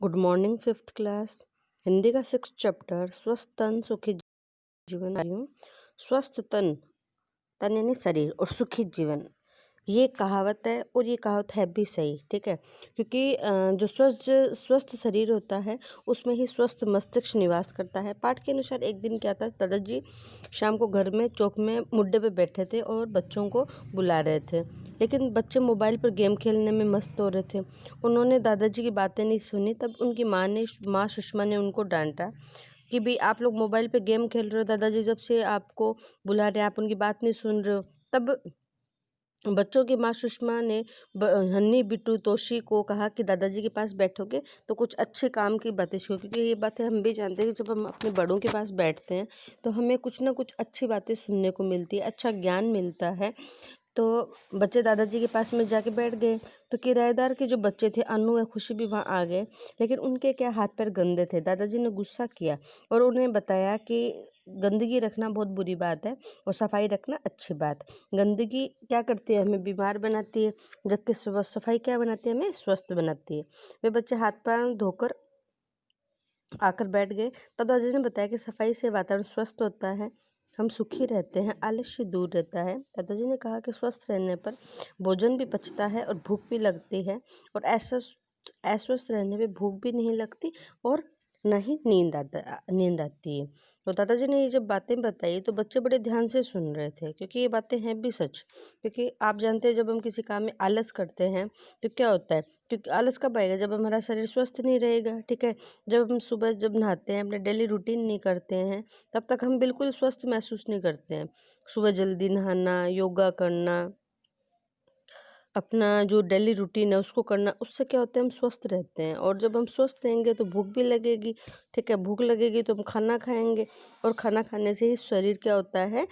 Good morning fifth class. Hindi का 6th chapter स्वस्थ तन सुखी जीवन आई हूँ। स्वस्थ तन, तन यानी शरीर, और सुखी जीवन, ये कहावत है और ये कहावत है भी सही, ठीक है। क्योंकि जो स्वस्थ शरीर होता है उसमें ही स्वस्थ मस्तिष्क निवास करता है। पाठ के अनुसार एक दिन क्या था, दादाजी शाम को घर में चौक में मुड्डे पे बैठे थे और बच्चों को बुला रहे थे, लेकिन बच्चे मोबाइल पर गेम खेलने में मस्त हो रहे थे। उन्होंने दादाजी की बातें नहीं सुनी। तब उनकी माँ सुषमा ने उनको डांटा कि भाई आप लोग मोबाइल पे गेम खेल रहे हो, दादाजी जब से आपको बुला रहे हैं आप उनकी बात नहीं सुन रहे हो। तब बच्चों की माँ सुषमा ने हन्नी बिट्टू तोशी को कहा कि दादाजी के पास बैठोगे तो कुछ अच्छे काम की बातें सीखो, क्योंकि ये बातें हम भी जानते हैं कि जब हम अपने बड़ों के पास बैठते हैं तो हमें कुछ ना कुछ अच्छी बातें सुनने को मिलती है, अच्छा ज्ञान मिलता है। तो बच्चे दादाजी के पास में जाके बैठ गए। तो किराएदार के जो बच्चे थे अनु व खुशी भी वहाँ आ गए, लेकिन उनके क्या हाथ पैर गंदे थे। दादाजी ने गुस्सा किया और उन्हें बताया कि गंदगी रखना बहुत बुरी बात है और सफाई रखना अच्छी बात। गंदगी क्या करती है, हमें बीमार बनाती है, जबकि सफाई क्या बनाती है, हमें स्वस्थ बनाती है। वे बच्चे हाथ पैर धोकर आकर बैठ गए। तब दादाजी ने बताया कि सफाई से वातावरण स्वस्थ होता है, हम सुखी रहते हैं, आलस्य दूर रहता है। दादाजी ने कहा कि स्वस्थ रहने पर भोजन भी पचता है और भूख भी लगती है, और अस्वस्थ रहने पे भूख भी नहीं लगती और न ही नींद आती है। तो दादाजी ने ये जब बातें बताई तो बच्चे बड़े ध्यान से सुन रहे थे, क्योंकि ये बातें हैं भी सच। क्योंकि आप जानते हैं जब हम किसी काम में आलस करते हैं तो क्या होता है, क्योंकि आलस कब आएगा, जब हमारा शरीर स्वस्थ नहीं रहेगा, ठीक है। जब हम सुबह जब नहाते हैं, अपने डेली रूटीन नहीं करते हैं, तब तक हम बिल्कुल स्वस्थ महसूस नहीं करते हैं। सुबह जल्दी नहाना, योगा करना, अपना जो डेली रूटीन है उसको करना, उससे क्या होता है हम स्वस्थ रहते हैं। और जब हम स्वस्थ रहेंगे तो भूख भी लगेगी, ठीक है। भूख लगेगी तो हम खाना खाएंगे, और खाना खाने से ही शरीर क्या होता है,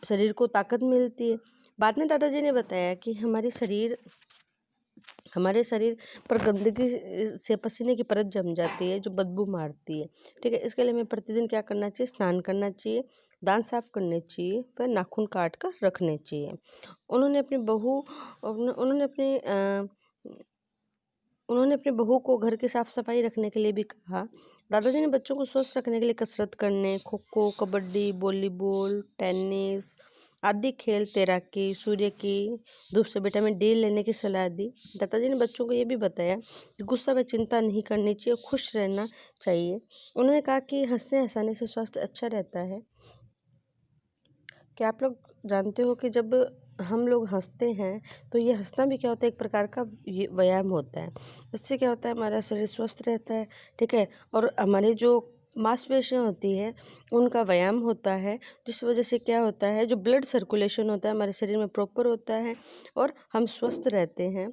शरीर को ताकत मिलती है। बाद में दादाजी ने बताया कि हमारे शरीर पर गंदगी से पसीने की परत जम जाती है जो बदबू मारती है, ठीक है। इसके लिए हमें प्रतिदिन क्या करना चाहिए, स्नान करना चाहिए, दांत साफ करने चाहिए, फिर नाखून काट कर रखने चाहिए। उन्होंने अपनी बहू उन्होंने अपनी उन्होंने अपनी बहू को घर की साफ सफाई रखने के लिए भी कहा। दादाजी ने बच्चों को स्वस्थ रखने के लिए कसरत करने, खो खो, कबड्डी, वॉलीबॉल, टेनिस आदि खेल, तैराकी, सूर्य की धूप से विटामिन डी लेने की सलाह दी। दादाजी ने बच्चों को ये भी बताया कि गुस्सा व चिंता नहीं करनी चाहिए, खुश रहना चाहिए। उन्होंने कहा कि हंसने हंसाने से स्वास्थ्य अच्छा रहता है। क्या आप लोग जानते हो कि जब हम लोग हंसते हैं तो ये हंसना भी क्या होता है, एक प्रकार का ये व्यायाम होता है। इससे क्या होता है, हमारा शरीर स्वस्थ रहता है, ठीक है। और हमारी जो मांसपेशियाँ होती हैं उनका व्यायाम होता है, जिस वजह से क्या होता है, जो ब्लड सर्कुलेशन होता है हमारे शरीर में प्रॉपर होता है और हम स्वस्थ रहते हैं।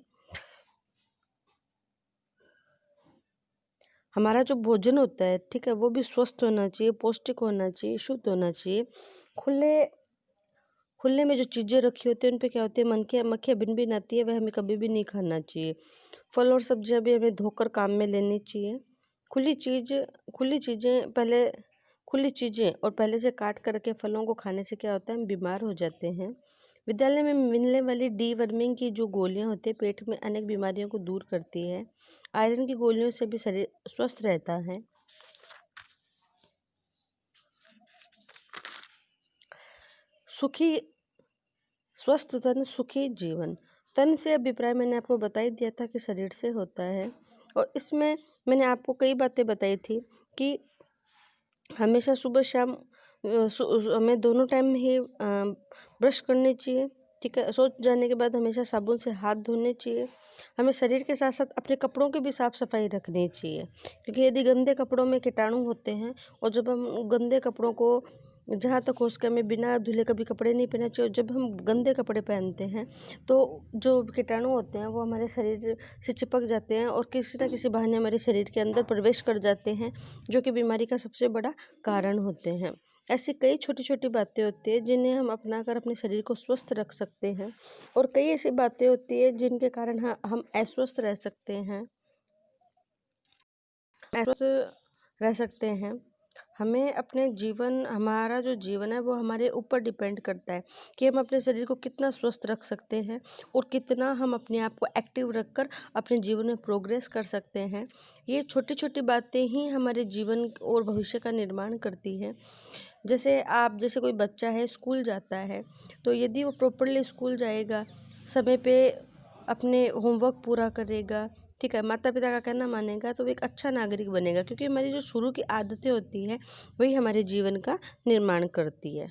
हमारा जो भोजन होता है, ठीक है, वो भी स्वस्थ होना चाहिए, पौष्टिक होना चाहिए, शुद्ध होना चाहिए। खुले में जो चीज़ें रखी होती हैं उन पे क्या होती है, मक्खियाँ भिन भिन आती है, वह हमें कभी भी नहीं खाना चाहिए। फल और सब्जियां भी हमें धोकर काम में लेनी चाहिए। खुली चीज़ खुली चीज़ें पहले खुली चीज़ें और पहले से काट करके फलों को खाने से क्या होता है, हम बीमार हो जाते हैं। विद्यालय में मिलने वाली डी वर्मिंग की जो गोलियां होती है पेट में अनेक बीमारियों को दूर करती है। आयरन की गोलियों से भी शरीर स्वस्थ रहता है। सुखी स्वस्थ तन सुखी जीवन। तन से अभिप्राय मैंने आपको बता ही दिया था कि शरीर से होता है, और इसमें मैंने आपको कई बातें बताई थी कि हमेशा सुबह शाम हमें दोनों टाइम ही ब्रश करनी चाहिए, ठीक है। शौच जाने के बाद हमेशा साबुन से हाथ धोने चाहिए। हमें शरीर के साथ साथ अपने कपड़ों की भी साफ सफाई रखनी चाहिए, क्योंकि यदि गंदे कपड़ों में कीटाणु होते हैं, और जब हम गंदे कपड़ों को, जहाँ तक हो सके हमें बिना धुले कभी कपड़े नहीं पहनने चाहिए। जब हम गंदे कपड़े पहनते हैं तो जो कीटाणु होते हैं वो हमारे शरीर से चिपक जाते हैं और किसी न किसी बहाने हमारे शरीर के अंदर प्रवेश कर जाते हैं, जो कि बीमारी का सबसे बड़ा कारण होते हैं। ऐसी कई छोटी छोटी बातें होती हैं जिन्हें हम अपनाकर अपने शरीर को स्वस्थ रख सकते हैं, और कई ऐसी बातें होती है जिनके कारण हम अस्वस्थ रह सकते हैं। हमें अपने जीवन हमारा जो जीवन है वो हमारे ऊपर डिपेंड करता है कि हम अपने शरीर को कितना स्वस्थ रख सकते हैं और कितना हम अपने आप को एक्टिव रखकर अपने जीवन में प्रोग्रेस कर सकते हैं। ये छोटी छोटी बातें ही हमारे जीवन और भविष्य का निर्माण करती हैं। जैसे कोई बच्चा है, स्कूल जाता है, तो यदि वो प्रॉपरली स्कूल जाएगा, समय पे अपने होमवर्क पूरा करेगा, ठीक है, माता पिता का कहना मानेगा, तो वो एक अच्छा नागरिक बनेगा, क्योंकि हमारी जो शुरू की आदतें होती हैं वही हमारे जीवन का निर्माण करती है।